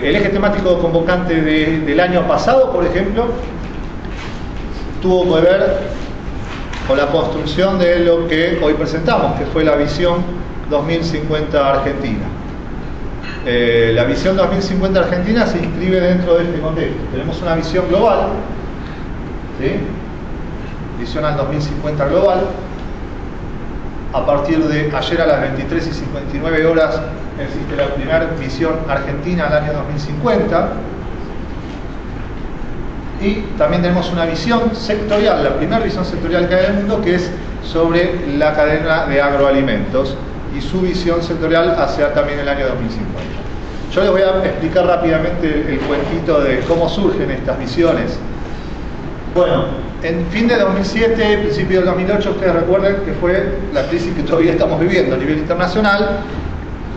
El eje temático convocante del año pasado, por ejemplo, tuvo que ver con la construcción de lo que hoy presentamos, que fue la visión 2050 Argentina. La visión 2050 Argentina se inscribe dentro de este contexto. Tenemos una visión global, ¿sí? Visión al 2050 global. A partir de ayer a las 23:59 existe la primera visión argentina al año 2050. Y también tenemos una visión sectorial, la primera visión sectorial que hay en el mundo, que es sobre la cadena de agroalimentos y su visión sectorial hacia también el año 2050. Yo les voy a explicar rápidamente el cuentito de cómo surgen estas visiones. Bueno, en fin de 2007, principio del 2008, ustedes recuerden que fue la crisis que todavía estamos viviendo a nivel internacional.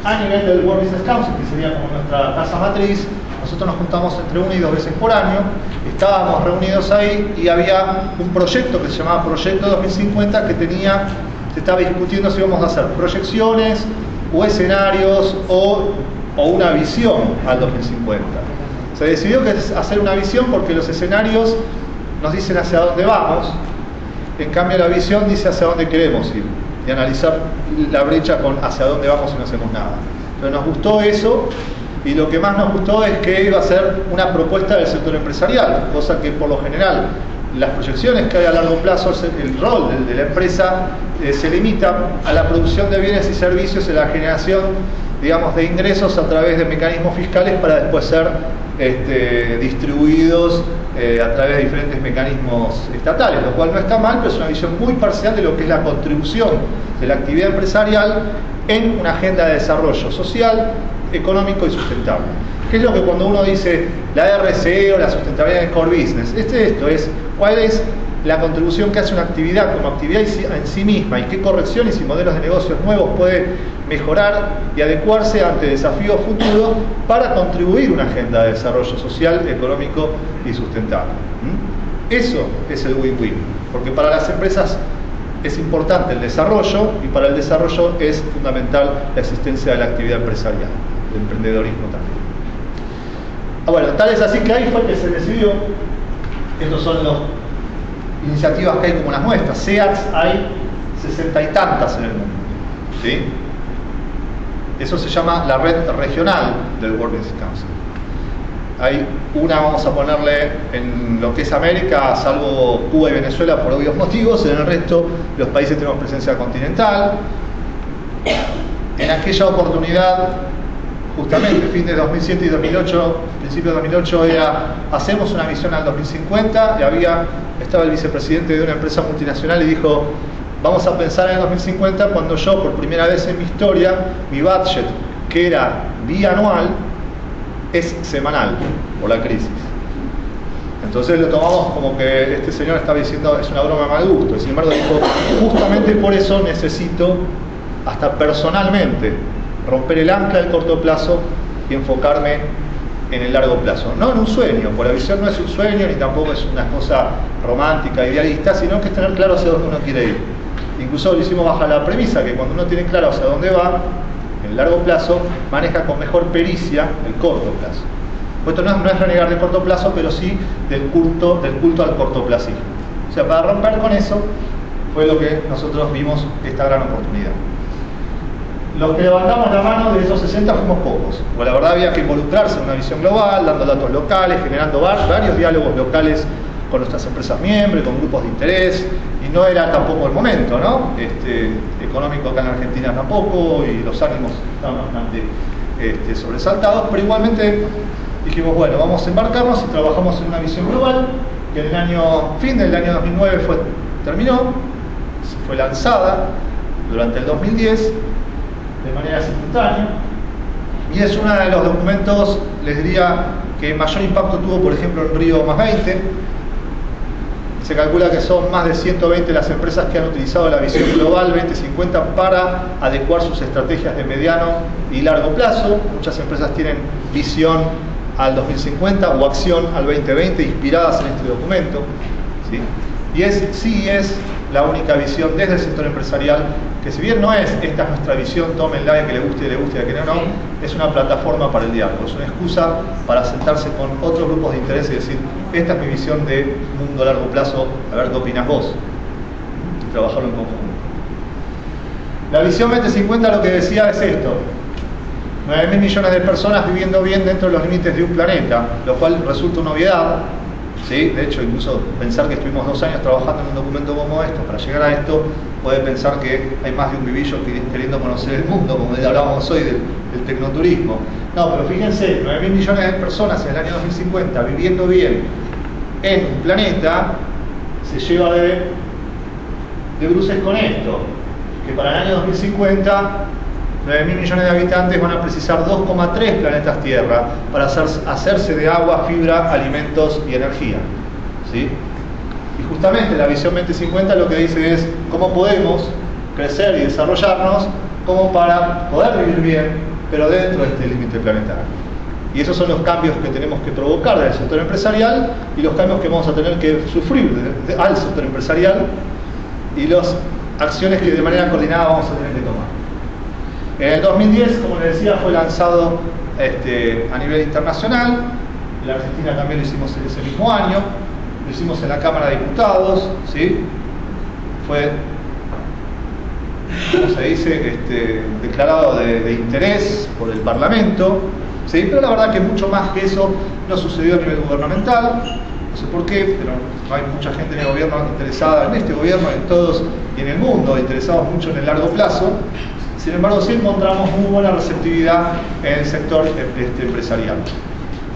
A nivel del World Business Council, que sería como nuestra casa matriz, nosotros nos juntamos entre 1 y 2 veces por año, estábamos reunidos ahí y había un proyecto que se llamaba Proyecto 2050 que se estaba discutiendo si íbamos a hacer proyecciones o escenarios o una visión al 2050. Se decidió que es hacer una visión porque los escenarios nos dicen hacia dónde vamos, en cambio la visión dice hacia dónde queremos ir y analizar la brecha con hacia dónde vamos si no hacemos nada. Pero nos gustó eso. Y lo que más nos gustó es que iba a ser una propuesta del sector empresarial, cosa que por lo general las proyecciones que hay a largo plazo, el rol de la empresa se limita a la producción de bienes y servicios y la generación, digamos, de ingresos a través de mecanismos fiscales para después ser distribuidos a través de diferentes mecanismos estatales, lo cual no está mal, pero es una visión muy parcial de lo que es la contribución de la actividad empresarial en una agenda de desarrollo social, económico y sustentable. ¿Qué es lo que cuando uno dice la RSE o la sustentabilidad del core business? Esto es, ¿cuál es la contribución que hace una actividad como actividad en sí misma y qué correcciones y modelos de negocios nuevos puede mejorar y adecuarse ante desafíos futuros para contribuir a una agenda de desarrollo social, económico y sustentable? Eso es el win-win, porque para las empresas es importante el desarrollo y para el desarrollo es fundamental la existencia de la actividad empresarial, el emprendedorismo también. Bueno, tal es así que ahí fue que se decidió, estos son las iniciativas que hay como las nuestras, SEATs hay 60 y tantas en el mundo, ¿sí? Eso se llama la red regional del World Business Council. Hay una, vamos a ponerle en lo que es América, salvo Cuba y Venezuela por obvios motivos, en el resto de los países tenemos presencia continental. En aquella oportunidad, justamente fin de 2007 y 2008, principio de 2008, hacemos una visión al 2050 y estaba el vicepresidente de una empresa multinacional y dijo, vamos a pensar en el 2050 cuando yo, por primera vez en mi historia, mi budget, que era bianual, es semanal, por la crisis. Entonces lo tomamos como que este señor estaba diciendo es una broma de mal gusto. Y sin embargo dijo, justamente por eso necesito, hasta personalmente, romper el ancla del corto plazo y enfocarme en el largo plazo. No en un sueño, porque la visión no es un sueño ni tampoco es una cosa romántica, idealista, sino que es tener claro hacia dónde uno quiere ir. Incluso lo hicimos bajo la premisa que cuando uno tiene claro hacia dónde va, en el largo plazo, maneja con mejor pericia el corto plazo. Esto no es renegar del corto plazo, pero sí del culto al cortoplacismo. O sea, para romper con eso fue lo que nosotros vimos esta gran oportunidad. Los que levantamos la mano de esos 60 fuimos pocos, porque la verdad había que involucrarse en una visión global, dando datos locales, generando varios diálogos locales con nuestras empresas miembros, con grupos de interés, y no era tampoco el momento, ¿no? Económico acá en Argentina tampoco, y los ánimos estaban bastante sobresaltados, pero igualmente dijimos, bueno, vamos a embarcarnos y trabajamos en una visión global, que en el fin del año 2009 terminó, fue lanzada durante el 2010, de manera simultánea, y es uno de los documentos, les diría, que mayor impacto tuvo, por ejemplo, en Río +20. Se calcula que son más de 120 las empresas que han utilizado la visión global 2050 para adecuar sus estrategias de mediano y largo plazo. Muchas empresas tienen visión al 2050 o acción al 2020 inspiradas en este documento, ¿sí? Y es la única visión desde el sector empresarial, que si bien no es esta es nuestra visión, tómenla y que le guste, y a que no, es una plataforma para el diálogo, es una excusa para sentarse con otros grupos de interés y decir, esta es mi visión de mundo a largo plazo, a ver qué opinas vos, y trabajarlo en conjunto. La visión 2050 lo que decía es esto: 9.000 millones de personas viviendo bien dentro de los límites de un planeta, lo cual resulta una obviedad, ¿sí? De hecho, incluso pensar que estuvimos 2 años trabajando en un documento como esto, para llegar a esto, puede pensar que hay más de un vivillo queriendo conocer el mundo, como hablábamos hoy del tecnoturismo. No, pero fíjense, 9.000 millones de personas en el año 2050 viviendo bien en un planeta, se lleva de bruces con esto, que para el año 2050 9.000 millones de habitantes van a precisar 2,3 planetas Tierra para hacerse de agua, fibra, alimentos y energía, ¿sí? Y justamente la visión 2050 lo que dice es cómo podemos crecer y desarrollarnos como para poder vivir bien, pero dentro de este límite planetario. Y esos son los cambios que tenemos que provocar del sector empresarial y los cambios que vamos a tener que sufrir al sector empresarial y las acciones que de manera coordinada vamos a tener que tomar. En el 2010, como les decía, fue lanzado a nivel internacional. En la Argentina también lo hicimos ese mismo año. Lo hicimos en la Cámara de Diputados, ¿sí? Fue, ¿cómo se dice? Declarado de interés por el Parlamento, ¿sí? Pero la verdad que mucho más que eso no sucedió a nivel gubernamental. No sé por qué, pero no hay mucha gente en el gobierno interesada en este gobierno, en todos y en el mundo, interesados mucho en el largo plazo. Sin embargo, sí encontramos muy buena receptividad en el sector empresarial.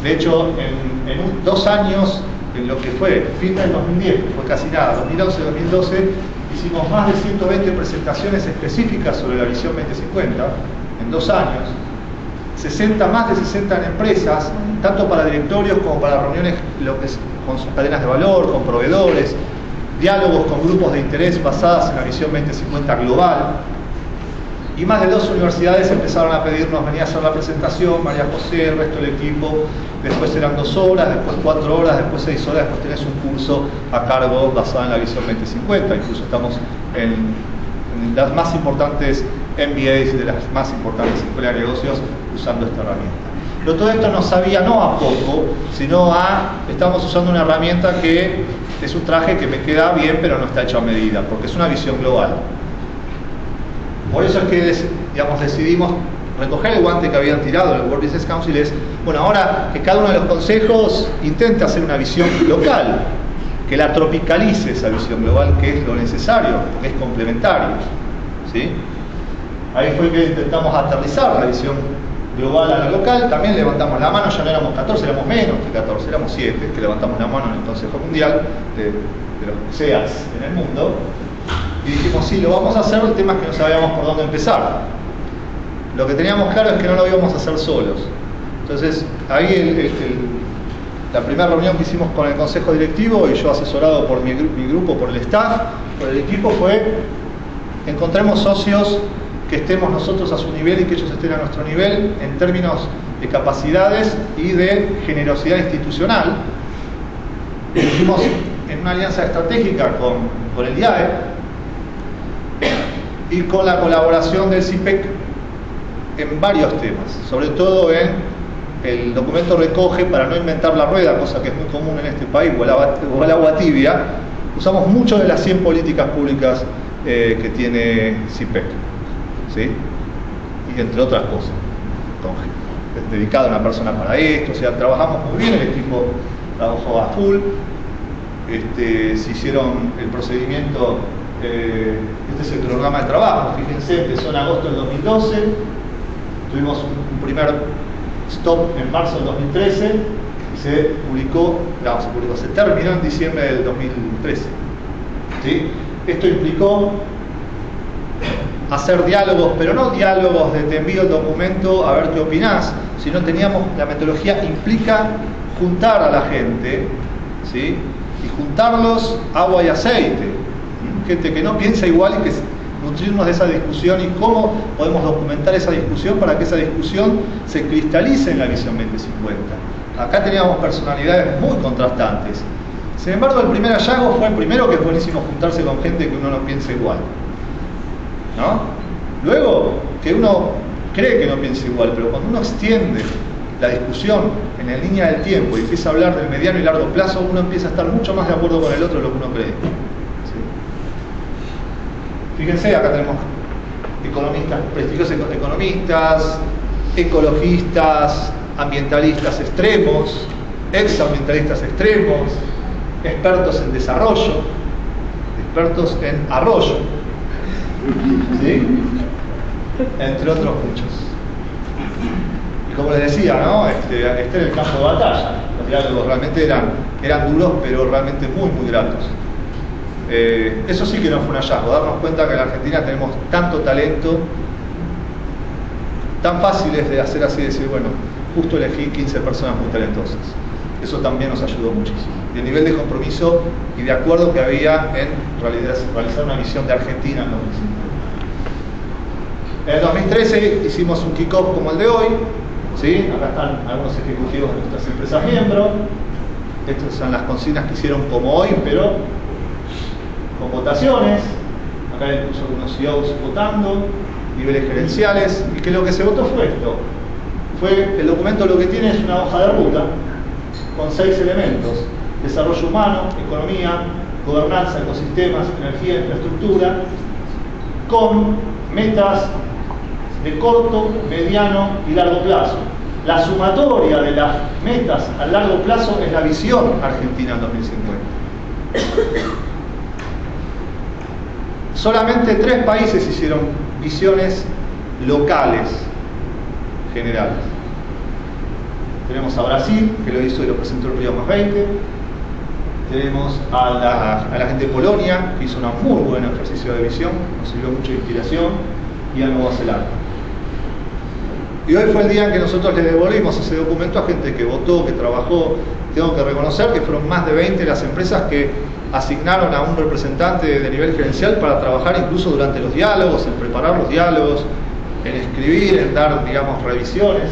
De hecho, en 2 años, en lo que fue fin del 2010, que fue casi nada, 2011-2012, hicimos más de 120 presentaciones específicas sobre la visión 2050, en 2 años. Más de 60 empresas, tanto para directorios como para reuniones con sus cadenas de valor, con proveedores, diálogos con grupos de interés basadas en la visión 2050 global. Y más de 2 universidades empezaron a pedirnos venir a hacer la presentación, María José, el resto del equipo. Después eran 2 horas, después 4 horas, después 6 horas, después tenés un curso a cargo basado en la visión 2050. Incluso estamos en las más importantes MBAs de las más importantes escuelas de negocios usando esta herramienta. Pero todo esto nos sabía no a poco, sino estamos usando una herramienta que es un traje que me queda bien, pero no está hecho a medida, porque es una visión global. Por eso es que decidimos recoger el guante que habían tirado en el World Business Council. Bueno, ahora que cada uno de los consejos intente hacer una visión local, que la tropicalice esa visión global, que es lo necesario, porque es complementario, ¿sí? Ahí fue que intentamos aterrizar la visión global a la local. También levantamos la mano, ya no éramos 14, éramos menos que 14, éramos 7 que levantamos la mano en el Consejo Mundial de los CEAs en el mundo. Y dijimos, sí, lo vamos a hacer, el tema es que no sabíamos por dónde empezar. Lo que teníamos claro es que no lo íbamos a hacer solos. Entonces, ahí la primera reunión que hicimos con el Consejo Directivo, y yo asesorado por mi grupo, por el staff, por el equipo, fue: encontremos socios que estemos nosotros a su nivel y que ellos estén a nuestro nivel en términos de capacidades y de generosidad institucional. Lo hicimos en una alianza estratégica con el IAE, y con la colaboración del CIPEC en varios temas, sobre todo el documento recoge, para no inventar la rueda, cosa que es muy común en este país, o el agua tibia. Usamos mucho de las 100 políticas públicas que tiene CIPEC, ¿sí? Y entre otras cosas, dedicada a una persona para esto. O sea, trabajamos muy bien, el equipo trabajó a full. Se hicieron el procedimiento. Este es el cronograma de trabajo. Fíjense, empezó en agosto del 2012, tuvimos un primer stop en marzo del 2013 y se terminó en diciembre del 2013, ¿sí? Esto implicó hacer diálogos, pero no diálogos de te envío el documento a ver qué opinás, sino la metodología implica juntar a la gente, ¿sí? Y juntarlos agua y aceite. Gente que no piensa igual y que nutrirnos de esa discusión, y cómo podemos documentar esa discusión para que esa discusión se cristalice en la visión 2050. Acá teníamos personalidades muy contrastantes. Sin embargo, el primer hallazgo fue, primero, que es buenísimo juntarse con gente que uno no piensa igual, ¿no? Luego, que uno cree que no piensa igual, pero cuando uno extiende la discusión en la línea del tiempo y empieza a hablar del mediano y largo plazo, uno empieza a estar mucho más de acuerdo con el otro de lo que uno cree. ¿Sí? Fíjense, acá tenemos economistas, prestigiosos economistas, ecologistas, ambientalistas extremos, exambientalistas extremos, expertos en desarrollo, expertos en arroyo, ¿sí? Entre otros muchos. Y como les decía, ¿no? Este era el campo de batalla. Los diálogos realmente eran duros, pero realmente muy, muy gratos. Eso sí que no fue un hallazgo, darnos cuenta que en la Argentina tenemos tanto talento, tan fáciles de hacer así, decir, bueno, justo elegí 15 personas muy talentosas. Eso también nos ayudó muchísimo. Y el nivel de compromiso y de acuerdo que había en realizar una misión de Argentina en 2005. En el 2013 hicimos un kick-off como el de hoy, ¿sí? Acá están algunos ejecutivos de nuestras empresas miembros. Estas son las consignas que hicieron como hoy, pero con votaciones. Acá incluso algunos CEOs votando, niveles gerenciales, y que lo que se votó fue esto. El documento lo que tiene es una hoja de ruta con 6 elementos: desarrollo humano, economía, gobernanza, ecosistemas, energía, infraestructura, con metas de corto, mediano y largo plazo. La sumatoria de las metas a largo plazo es la visión Argentina en 2050. Solamente 3 países hicieron visiones locales generales. Tenemos a Brasil, que lo hizo y lo presentó el Río +20. Tenemos a la gente de Polonia, que hizo un muy buen ejercicio de visión, nos sirvió mucho de inspiración, y a Nueva Zelanda. Y hoy fue el día en que nosotros le devolvimos ese documento a gente que votó, que trabajó. Tengo que reconocer que fueron más de 20 las empresas que asignaron a un representante de nivel gerencial para trabajar incluso durante los diálogos, en preparar los diálogos, en escribir, en dar, digamos, revisiones.